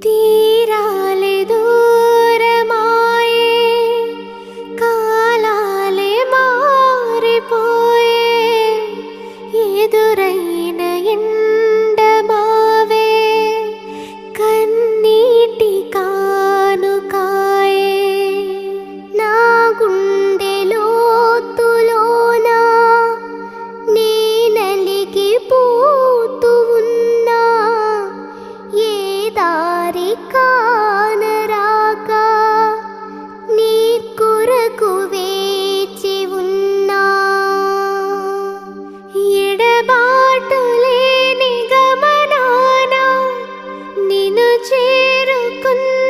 తీరాలే దూరమాయే, కాలాలే మారిపోయే, ఎదురైన ఎండమావే కన్నీటి కానుకాయే. నా గుండె లోతులోన నీ నలిగిపోతూ ఉన్నా, ఏ దారి కానరాక నీ కొరకు వేచి ఉన్నా. ఎడబాటు లేని గమనాన నిన్ను చేరుకున్న